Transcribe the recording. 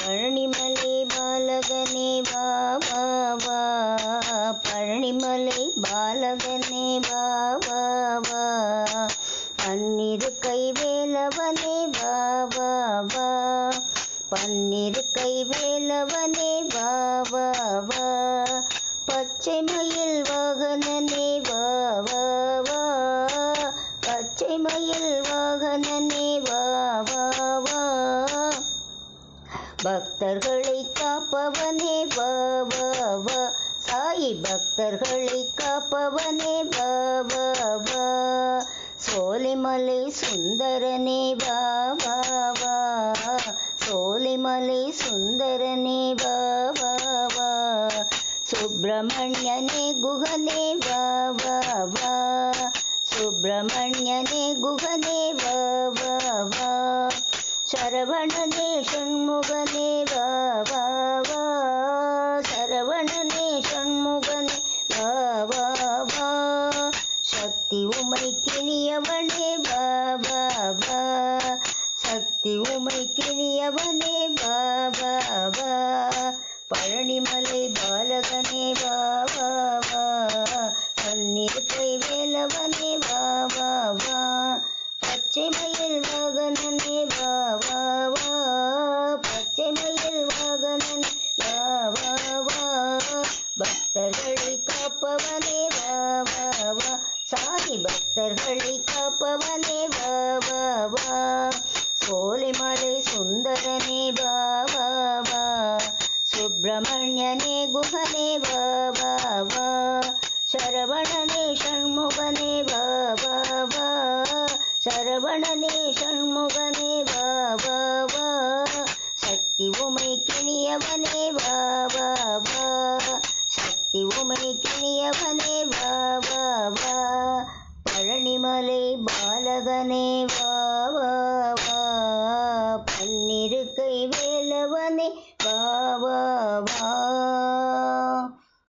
பழனிமலை பாலகனே வா வா வா, பழனிமலை பாலகனே வா வா வா, பன்னிரு கை வேலவனே வா வா வா, பன்னிரு கை வேலவனே வா வா வா, பச்சை மயில் வாகனனே வா வா வா, பச்சை மயில் வாகனனே வா வா வா, பக்தர்களை காப்பவனே வா வா வா, சாயி பக்தர்களை காப்பவனே வா வா வா, சோலைமலை சுந்தரனே வா வா வா, சோலைமலை சுந்தரனே வா வா வா, சுப்பிரமணியனே குகனே வா வா வா, சுப்பிரமணியனே குகனே வா வா வா, சரவணனே ஷண்முகனே வா வா வா, சரவணனே ஷண்முகனே வா வா வா, சக்தி உமை கிணியவனே வா வா வா, சக்தி உமை கிணியவனே வா வா வா, பழனிமலை பாலகனே வா வா வா, பன்னிரு கை வேலவனே வா வா வா, பச்சை மயில் வாகனனே வா வா வா, பச்சை மயில் வாகனனே வா வா வா, பக்தர்களை காப்பவனே வா வா வா, சாயி பக்தர்களை காப்பவனே வா வா வா, சோலைமலை சுந்தரனே வா வா வா, சுப்பிரமணியனே குகனே வா வா வா, சரவணனே ஷண்முகனே வா வா வா, சரவணனே ஷண்முகனே வா வா வா, சக்தி உமை கிணியவனே வா வா வா, சக்தி உமை கிணியவனே வா வா வா, பழனிமலை பாலகனே வா